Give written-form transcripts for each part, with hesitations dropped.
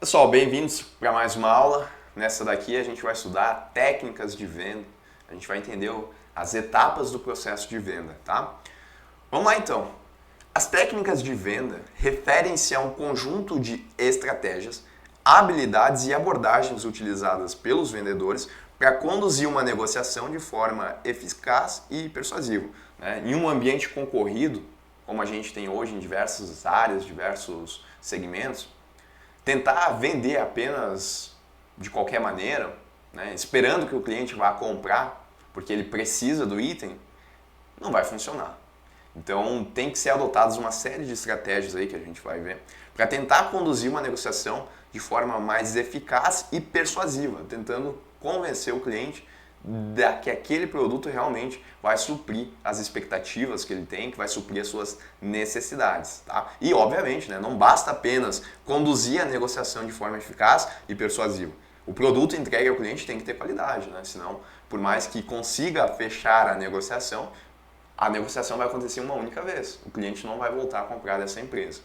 Pessoal, bem-vindos para mais uma aula. Nessa daqui a gente vai estudar técnicas de venda, a gente vai entender as etapas do processo de venda, tá? Vamos lá então. As técnicas de venda referem-se a um conjunto de estratégias, habilidades e abordagens utilizadas pelos vendedores para conduzir uma negociação de forma eficaz e persuasiva, né? Em um ambiente concorrido, como a gente tem hoje em diversas áreas, diversos segmentos, tentar vender apenas de qualquer maneira, né, esperando que o cliente vá comprar, porque ele precisa do item, não vai funcionar. Então tem que ser adotadas uma série de estratégias aí que a gente vai ver para tentar conduzir uma negociação de forma mais eficaz e persuasiva, tentando convencer o cliente que aquele produto realmente vai suprir as expectativas que ele tem, que vai suprir as suas necessidades, tá? E obviamente, né, não basta apenas conduzir a negociação de forma eficaz e persuasiva. O produto entregue ao cliente tem que ter qualidade, né? Senão, por mais que consiga fechar a negociação vai acontecer uma única vez. O cliente não vai voltar a comprar dessa empresa.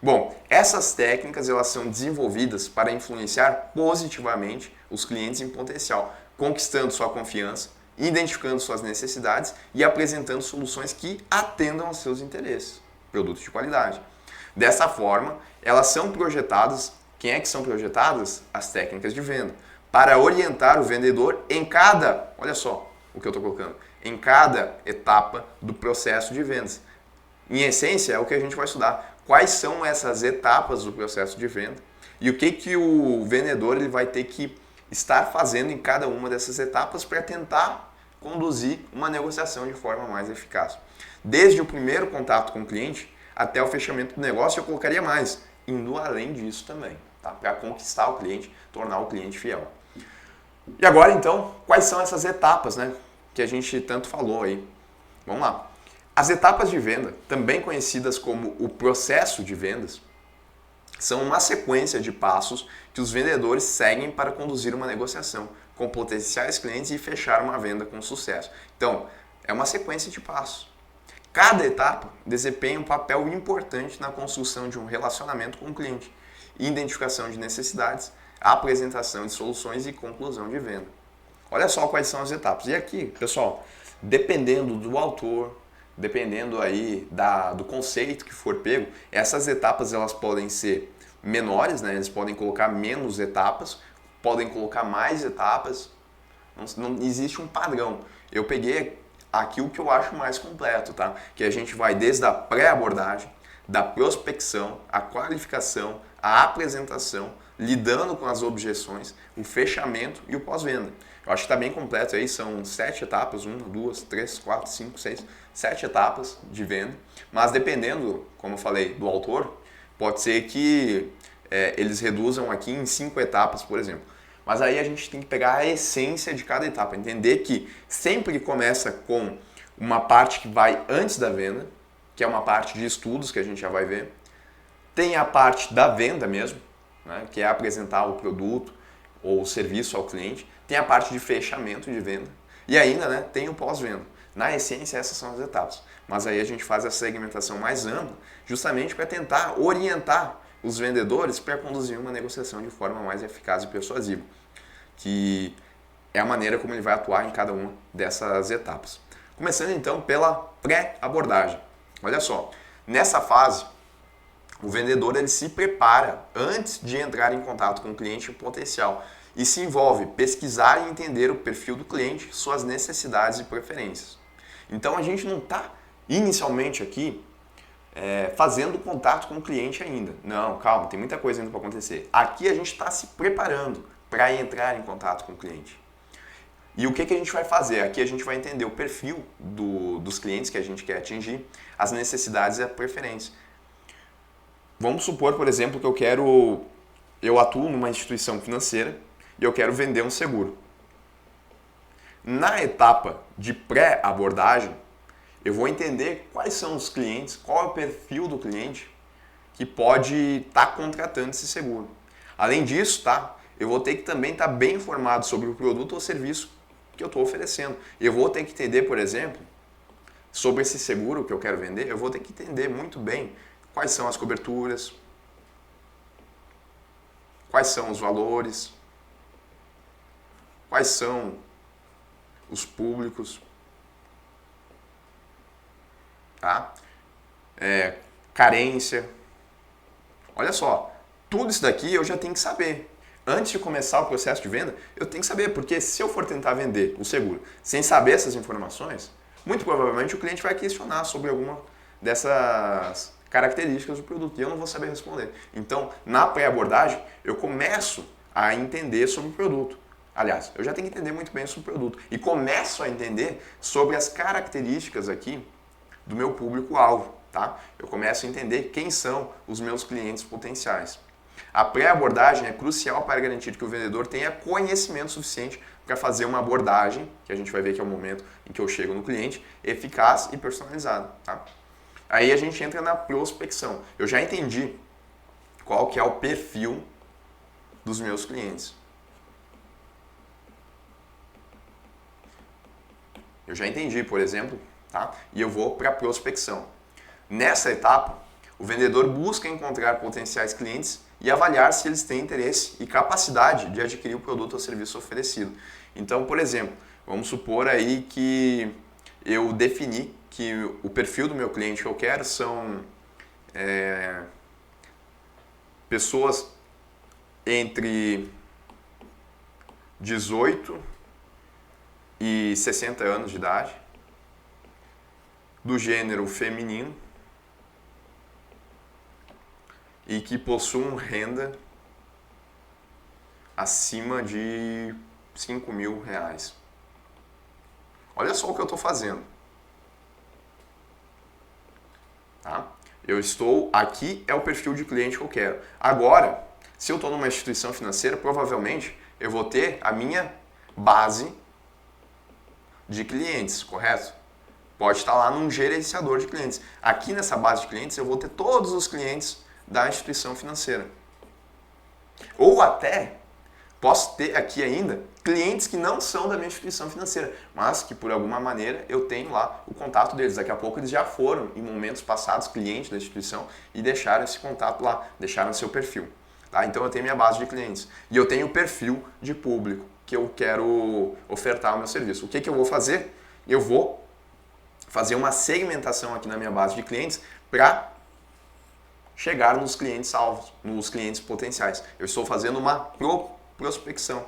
Bom, essas técnicas elas são desenvolvidas para influenciar positivamente os clientes em potencial, conquistando sua confiança, identificando suas necessidades e apresentando soluções que atendam aos seus interesses, produtos de qualidade. Dessa forma, elas são projetadas, quem é que são projetadas? As técnicas de venda, para orientar o vendedor em cada, olha só o que eu estou colocando, em cada etapa do processo de vendas. Em essência, é o que a gente vai estudar. Quais são essas etapas do processo de venda e o que o vendedor ele vai ter que estar fazendo em cada uma dessas etapas para tentar conduzir uma negociação de forma mais eficaz. Desde o primeiro contato com o cliente até o fechamento do negócio, eu colocaria mais, indo além disso também, tá? Para conquistar o cliente, tornar o cliente fiel. E agora então, quais são essas etapas, né, que a gente tanto falou aí? Vamos lá. As etapas de venda, também conhecidas como o processo de vendas, são uma sequência de passos que os vendedores seguem para conduzir uma negociação com potenciais clientes e fechar uma venda com sucesso. Então, é uma sequência de passos. Cada etapa desempenha um papel importante na construção de um relacionamento com o cliente, identificação de necessidades, apresentação de soluções e conclusão de venda. Olha só quais são as etapas. E aqui, pessoal, dependendo do autor, dependendo aí do conceito que for pego, essas etapas elas podem ser menores, né? Eles podem colocar menos etapas, podem colocar mais etapas, não existe um padrão. Eu peguei aqui o que eu acho mais completo, tá? Que a gente vai desde a pré-abordagem, da prospecção, a qualificação, a apresentação, lidando com as objeções, o fechamento e o pós-venda. Eu acho que está bem completo aí, são 7 etapas, 1, 2, 3, 4, 5, 6, 7 etapas de venda, mas dependendo, como eu falei, do autor, pode ser que eles reduzam aqui em 5 etapas, por exemplo. Mas aí a gente tem que pegar a essência de cada etapa, entender que sempre começa com uma parte que vai antes da venda, que é uma parte de estudos que a gente já vai ver. Tem a parte da venda mesmo, né, que é apresentar o produto ou o serviço ao cliente. Tem a parte de fechamento de venda e ainda, né, tem o pós-venda. Na essência, essas são as etapas. Mas aí a gente faz a segmentação mais ampla justamente para tentar orientar os vendedores para conduzir uma negociação de forma mais eficaz e persuasiva, que é a maneira como ele vai atuar em cada uma dessas etapas. Começando então pela pré-abordagem. Olha só, nessa fase, o vendedor ele se prepara antes de entrar em contato com o cliente potencial e se envolve pesquisar e entender o perfil do cliente, suas necessidades e preferências. Então a gente não está inicialmente aqui fazendo contato com o cliente ainda. Não, calma, tem muita coisa ainda para acontecer. Aqui a gente está se preparando para entrar em contato com o cliente. E o que a gente vai fazer? Aqui a gente vai entender o perfil dos clientes que a gente quer atingir, as necessidades e a preferência. Vamos supor, por exemplo, que eu atuo numa instituição financeira e eu quero vender um seguro. Na etapa de pré-abordagem, eu vou entender quais são os clientes, qual é o perfil do cliente que pode estar contratando esse seguro. Além disso, tá? Eu vou ter que também estar bem informado sobre o produto ou serviço que eu estou oferecendo. Eu vou ter que entender, por exemplo, sobre esse seguro que eu quero vender, eu vou ter que entender muito bem quais são as coberturas, quais são os valores, quais são os públicos, tá? Carência. Olha só, tudo isso daqui eu já tenho que saber. Antes de começar o processo de venda, eu tenho que saber, porque se eu for tentar vender o seguro sem saber essas informações, muito provavelmente o cliente vai questionar sobre alguma dessas características do produto e eu não vou saber responder. Então, na pré-abordagem, eu começo a entender sobre o produto. Aliás, eu já tenho que entender muito bem sobre o produto e começo a entender sobre as características aqui do meu público-alvo, tá? Eu começo a entender quem são os meus clientes potenciais. A pré-abordagem é crucial para garantir que o vendedor tenha conhecimento suficiente para fazer uma abordagem, que a gente vai ver que é o momento em que eu chego no cliente, eficaz e personalizada, tá? Aí a gente entra na prospecção. Eu já entendi qual que é o perfil dos meus clientes. Eu já entendi, por exemplo, tá? E eu vou para a prospecção. Nessa etapa, o vendedor busca encontrar potenciais clientes e avaliar se eles têm interesse e capacidade de adquirir o produto ou serviço oferecido. Então, por exemplo, vamos supor aí que eu defini que o perfil do meu cliente que eu quero são pessoas entre 18 e 60 anos de idade, do gênero feminino e que possuam renda acima de R$5.000. Olha só o que eu estou fazendo. Tá? Eu estou aqui, é o perfil de cliente que eu quero. Agora, se eu estou numa instituição financeira, provavelmente eu vou ter a minha base de clientes, correto? Pode estar lá num gerenciador de clientes. Aqui nessa base de clientes eu vou ter todos os clientes da instituição financeira. Ou até posso ter aqui ainda clientes que não são da minha instituição financeira, mas que por alguma maneira eu tenho lá o contato deles. Daqui a pouco eles já foram, em momentos passados, clientes da instituição e deixaram esse contato lá, deixaram seu perfil. Tá? Então eu tenho minha base de clientes e eu tenho o perfil de público que eu quero ofertar o meu serviço. O que eu vou fazer? Eu vou fazer uma segmentação aqui na minha base de clientes para chegar nos clientes alvos, nos clientes potenciais. Eu estou fazendo uma prospecção.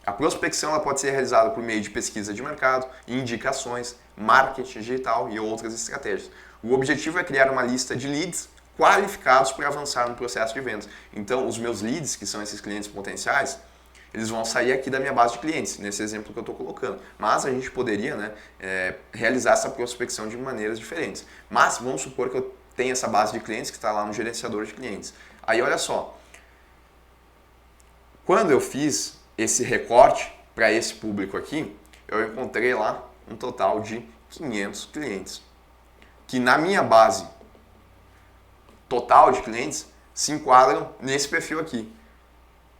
A prospecção ela pode ser realizada por meio de pesquisa de mercado, indicações, marketing digital e outras estratégias. O objetivo é criar uma lista de leads qualificados para avançar no processo de vendas. Então, os meus leads, que são esses clientes potenciais, eles vão sair aqui da minha base de clientes, nesse exemplo que eu estou colocando. Mas a gente poderia realizar essa prospecção de maneiras diferentes. Mas vamos supor que eu tenha essa base de clientes que está lá no gerenciador de clientes. Aí olha só, quando eu fiz esse recorte para esse público aqui, eu encontrei lá um total de 500 clientes. Que na minha base total de clientes se enquadram nesse perfil aqui.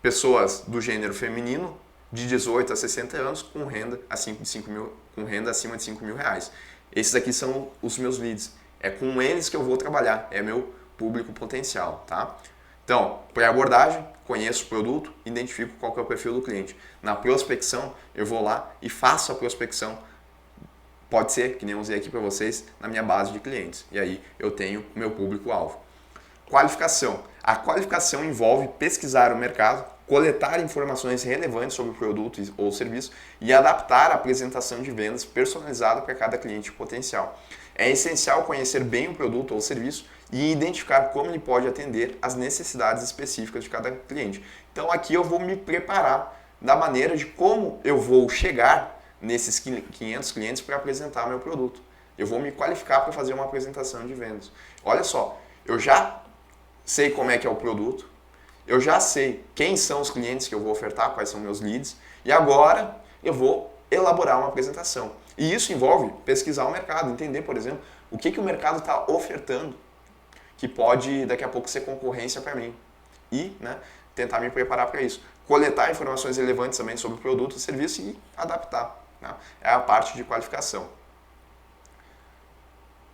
Pessoas do gênero feminino, de 18 a 60 anos, com renda acima de R$5.000. Esses aqui são os meus leads. É com eles que eu vou trabalhar, é meu público potencial, tá? Então, pré-abordagem, conheço o produto, identifico qual que é o perfil do cliente. Na prospecção, eu vou lá e faço a prospecção. Pode ser, que nem eu usei aqui para vocês, na minha base de clientes. E aí eu tenho o meu público-alvo. Qualificação. A qualificação envolve pesquisar o mercado, coletar informações relevantes sobre o produto ou serviço e adaptar a apresentação de vendas personalizada para cada cliente potencial. É essencial conhecer bem o produto ou serviço e identificar como ele pode atender às necessidades específicas de cada cliente. Então aqui eu vou me preparar da maneira de como eu vou chegar nesses 500 clientes para apresentar meu produto. Eu vou me qualificar para fazer uma apresentação de vendas. Olha só, eu já sei como é que é o produto, eu já sei quem são os clientes que eu vou ofertar, quais são meus leads, e agora eu vou elaborar uma apresentação. E isso envolve pesquisar o mercado, entender, por exemplo, o que o mercado está ofertando, que pode daqui a pouco ser concorrência para mim. E tentar me preparar para isso. Coletar informações relevantes também sobre o produto, o serviço e adaptar. É a parte de qualificação.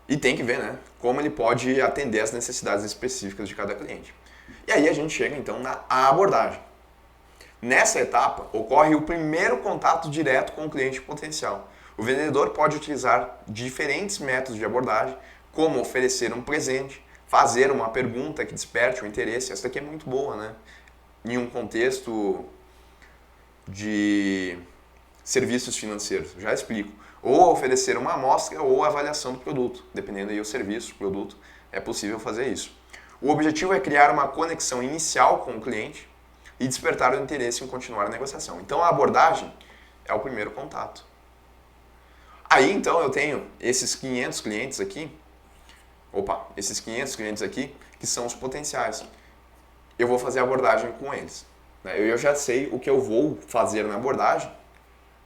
E tem que ver como ele pode atender às necessidades específicas de cada cliente. E aí a gente chega então na abordagem. Nessa etapa, ocorre o primeiro contato direto com o cliente potencial. O vendedor pode utilizar diferentes métodos de abordagem, como oferecer um presente, fazer uma pergunta que desperte o interesse. Essa daqui é muito boa, né? Em um contexto de serviços financeiros, já explico. Ou oferecer uma amostra ou avaliação do produto, dependendo aí do serviço, produto, é possível fazer isso. O objetivo é criar uma conexão inicial com o cliente e despertar o interesse em continuar a negociação. Então a abordagem é o primeiro contato. Aí então eu tenho esses 500 clientes aqui, esses 500 clientes aqui que são os potenciais. Eu vou fazer a abordagem com eles. Eu já sei o que eu vou fazer na abordagem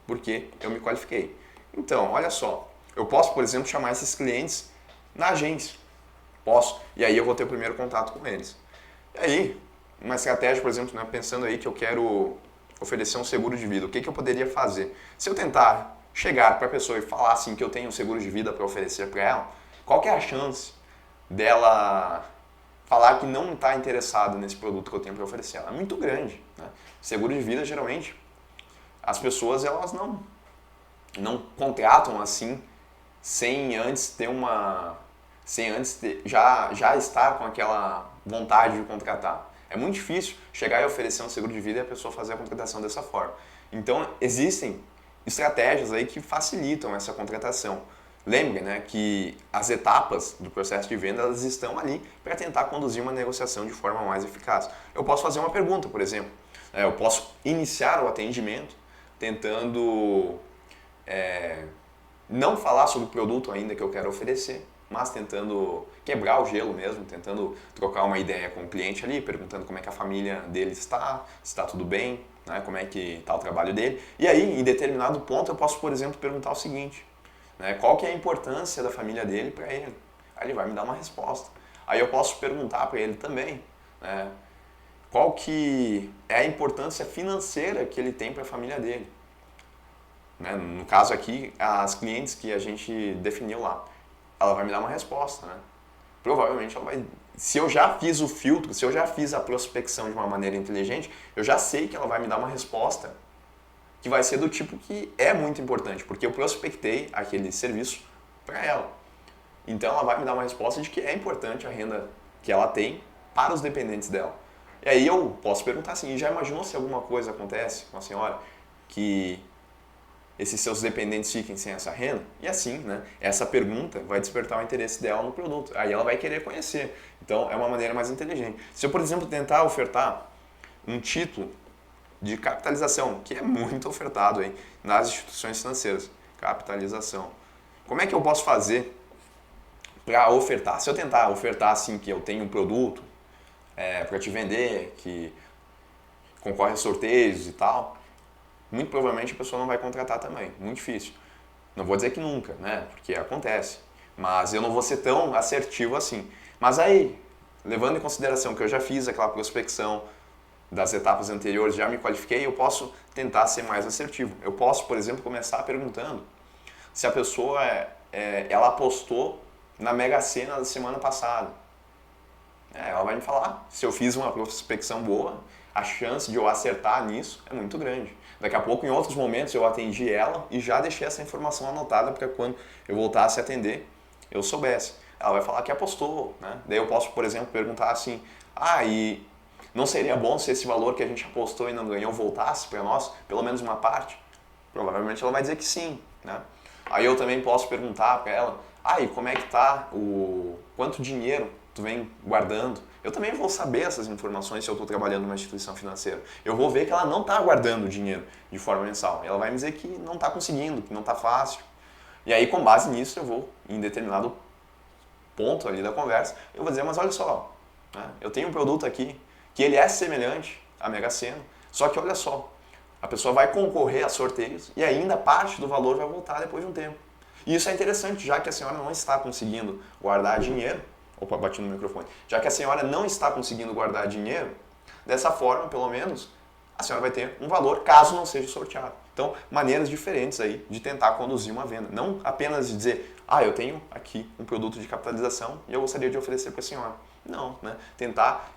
porque eu me qualifiquei. Então, olha só, eu posso, por exemplo, chamar esses clientes na agência. Posso. E aí eu vou ter o primeiro contato com eles. E aí, uma estratégia, por exemplo, né, pensando aí que eu quero oferecer um seguro de vida, o que eu poderia fazer? Se eu tentar chegar para a pessoa e falar assim que eu tenho um seguro de vida para oferecer para ela, qual que é a chance dela falar que não está interessada nesse produto que eu tenho para oferecer? Ela é muito grande. Né? Seguro de vida, geralmente, as pessoas elas não contratam assim sem antes já estar com aquela vontade de contratar. É muito difícil chegar e oferecer um seguro de vida e a pessoa fazer a contratação dessa forma. Então, existem estratégias aí que facilitam essa contratação. Lembre, né, que as etapas do processo de venda elas estão ali para tentar conduzir uma negociação de forma mais eficaz. Eu posso fazer uma pergunta, por exemplo. Eu posso iniciar o atendimento tentando não falar sobre o produto ainda que eu quero oferecer, mas tentando quebrar o gelo mesmo, tentando trocar uma ideia com o cliente ali, perguntando como é que a família dele está, se está tudo bem, né, como é que está o trabalho dele. E aí, em determinado ponto, eu posso, por exemplo, perguntar o seguinte, né, qual que é a importância da família dele para ele? Aí ele vai me dar uma resposta. Aí eu posso perguntar para ele também, né, qual que é a importância financeira que ele tem para a família dele. Né, no caso aqui, as clientes que a gente definiu lá. Ela vai me dar uma resposta, né? Provavelmente ela vai... Se eu já fiz o filtro, se eu já fiz a prospecção de uma maneira inteligente, eu já sei que ela vai me dar uma resposta que vai ser do tipo que é muito importante, porque eu prospectei aquele serviço para ela. Então ela vai me dar uma resposta de que é importante a renda que ela tem para os dependentes dela. E aí eu posso perguntar assim, já imaginou se alguma coisa acontece com a senhora que esses seus dependentes fiquem sem essa renda? E assim, né, essa pergunta vai despertar o interesse dela no produto. Aí ela vai querer conhecer. Então, é uma maneira mais inteligente. Se eu, por exemplo, tentar ofertar um título de capitalização, que é muito ofertado aí nas instituições financeiras, capitalização. Como é que eu posso fazer para ofertar? Se eu tentar ofertar assim que eu tenho um produto para te vender, que concorre a sorteios e tal, muito provavelmente a pessoa não vai contratar também. Muito difícil. Não vou dizer que nunca, né? Porque acontece. Mas eu não vou ser tão assertivo assim. Mas aí, levando em consideração que eu já fiz aquela prospecção das etapas anteriores, já me qualifiquei, eu posso tentar ser mais assertivo. Eu posso, por exemplo, começar perguntando se a pessoa ela apostou na Mega Sena da semana passada. Ela vai me falar, se eu fiz uma prospecção boa, a chance de eu acertar nisso é muito grande. Daqui a pouco, em outros momentos, eu atendi ela e já deixei essa informação anotada para quando eu voltasse a atender, eu soubesse. Ela vai falar que apostou, né? Daí eu posso, por exemplo, perguntar assim, e não seria bom se esse valor que a gente apostou e não ganhou voltasse para nós, pelo menos uma parte? Provavelmente ela vai dizer que sim, né? Aí eu também posso perguntar para ela, e como é que tá quanto dinheiro tu vem guardando? Eu também vou saber essas informações se eu estou trabalhando numa instituição financeira. Eu vou ver que ela não está guardando dinheiro de forma mensal. Ela vai me dizer que não está conseguindo, que não está fácil. E aí, com base nisso, eu vou, em determinado ponto ali da conversa, eu vou dizer, mas olha só, né, eu tenho um produto aqui que ele é semelhante à Mega Sena, só que olha só, a pessoa vai concorrer a sorteios e ainda parte do valor vai voltar depois de um tempo. E isso é interessante, já que a senhora não está conseguindo guardar dinheiro. Opa, bati no microfone. Já que a senhora não está conseguindo guardar dinheiro, dessa forma, pelo menos, a senhora vai ter um valor caso não seja sorteado. Então, maneiras diferentes aí de tentar conduzir uma venda. Não apenas de dizer, Ah, eu tenho aqui um produto de capitalização e eu gostaria de oferecer para a senhora. Não, né? Tentar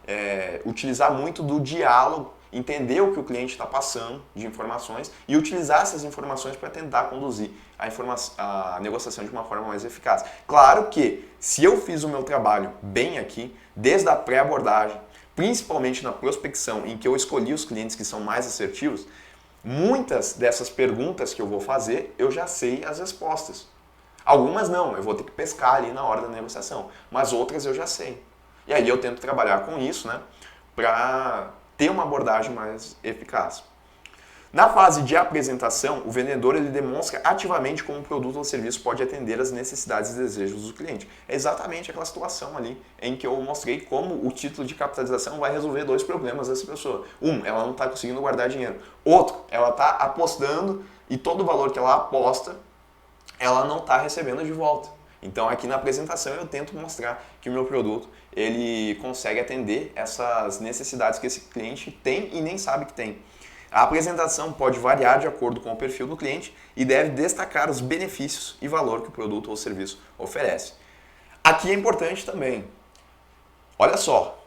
utilizar muito do diálogo, entender o que o cliente está passando de informações e utilizar essas informações para tentar conduzir a negociação de uma forma mais eficaz. Claro que se eu fiz o meu trabalho bem aqui, desde a pré-abordagem, principalmente na prospecção, em que eu escolhi os clientes que são mais assertivos, muitas dessas perguntas que eu vou fazer, eu já sei as respostas. Algumas não, eu vou ter que pescar ali na hora da negociação, mas outras eu já sei. E aí eu tento trabalhar com isso, né, para ter uma abordagem mais eficaz. Na fase de apresentação, o vendedor ele demonstra ativamente como o produto ou serviço pode atender às necessidades e desejos do cliente. É exatamente aquela situação ali em que eu mostrei como o título de capitalização vai resolver dois problemas dessa pessoa. Ela não está conseguindo guardar dinheiro. Outro, ela está apostando e todo o valor que ela aposta, ela não está recebendo de volta. Então aqui na apresentação eu tento mostrar que o meu produto ele consegue atender essas necessidades que esse cliente tem e nem sabe que tem. A apresentação pode variar de acordo com o perfil do cliente e deve destacar os benefícios e valor que o produto ou serviço oferece. Aqui é importante também, olha só,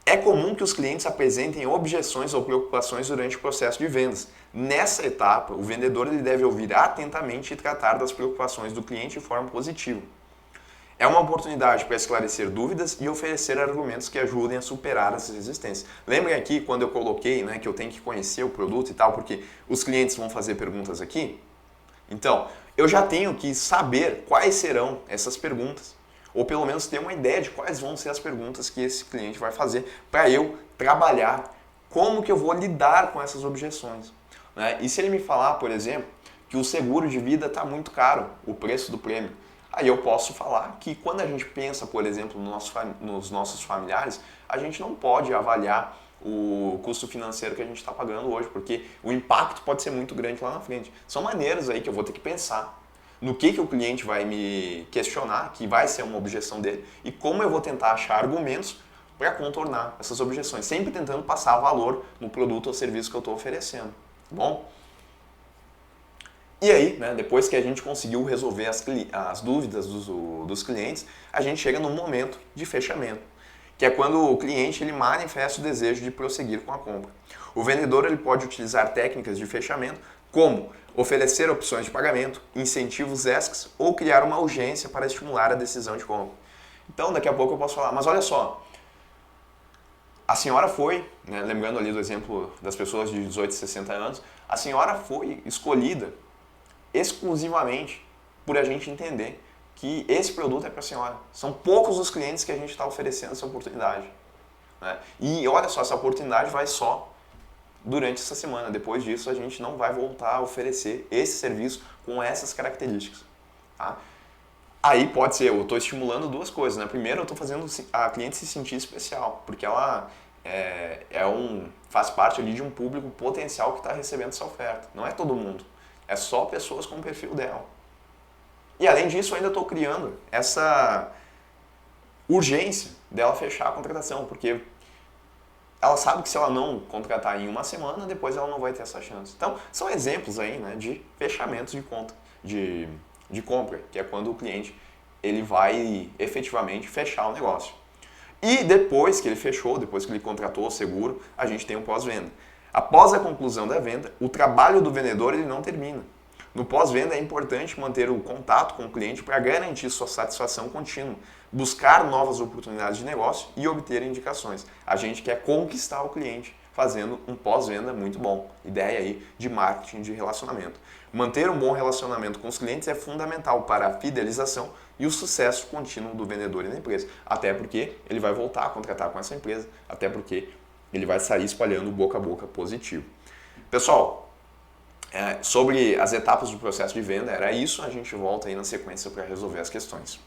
é comum que os clientes apresentem objeções ou preocupações durante o processo de vendas. Nessa etapa, o vendedor ele deve ouvir atentamente e tratar das preocupações do cliente de forma positiva. É uma oportunidade para esclarecer dúvidas e oferecer argumentos que ajudem a superar essas resistências. Lembrem aqui quando eu coloquei, né, que eu tenho que conhecer o produto e tal, porque os clientes vão fazer perguntas aqui. Então, eu já tenho que saber quais serão essas perguntas, ou pelo menos ter uma ideia de quais vão ser as perguntas que esse cliente vai fazer para eu trabalhar como que eu vou lidar com essas objeções. Né? E se ele me falar, por exemplo, que o seguro de vida está muito caro, o preço do prêmio, aí eu posso falar que quando a gente pensa, por exemplo, nos nossos familiares, a gente não pode avaliar o custo financeiro que a gente está pagando hoje, porque o impacto pode ser muito grande lá na frente. São maneiras aí que eu vou ter que pensar no que o cliente vai me questionar, que vai ser uma objeção dele, e como eu vou tentar achar argumentos para contornar essas objeções, sempre tentando passar valor no produto ou serviço que eu estou oferecendo. Tá bom? E aí, né, depois que a gente conseguiu resolver as dúvidas dos clientes, a gente chega no momento de fechamento, que é quando o cliente ele manifesta o desejo de prosseguir com a compra. O vendedor ele pode utilizar técnicas de fechamento, como oferecer opções de pagamento, incentivos extras ou criar uma urgência para estimular a decisão de compra. Então, daqui a pouco eu posso falar, mas olha só, a senhora foi, né, lembrando ali do exemplo das pessoas de 18 e 60 anos, a senhora foi escolhida exclusivamente por a gente entender que esse produto é para a senhora. São poucos os clientes que a gente está oferecendo essa oportunidade. Né? E olha só, essa oportunidade vai só durante essa semana. Depois disso, a gente não vai voltar a oferecer esse serviço com essas características. Tá? Aí pode ser, eu estou estimulando duas coisas. Né? Primeiro, eu estou fazendo a cliente se sentir especial, porque ela faz parte ali de um público potencial que está recebendo essa oferta. Não é todo mundo. É só pessoas com o perfil dela. E além disso, eu ainda estou criando essa urgência dela fechar a contratação, porque ela sabe que se ela não contratar em uma semana, depois ela não vai ter essa chance. Então, são exemplos aí, né, de fechamentos de conta, de compra, que é quando o cliente ele vai efetivamente fechar o negócio. E depois que ele fechou, depois que ele contratou o seguro, a gente tem o pós-venda. Após a conclusão da venda, o trabalho do vendedor ele não termina. No pós-venda é importante manter o contato com o cliente para garantir sua satisfação contínua, buscar novas oportunidades de negócio e obter indicações. A gente quer conquistar o cliente fazendo um pós-venda muito bom. Ideia aí de marketing de relacionamento. Manter um bom relacionamento com os clientes é fundamental para a fidelização e o sucesso contínuo do vendedor e da empresa. Até porque ele vai voltar a contratar com essa empresa, até porque ele vai sair espalhando boca a boca positivo. Pessoal, sobre as etapas do processo de venda, era isso. A gente volta aí na sequência para resolver as questões.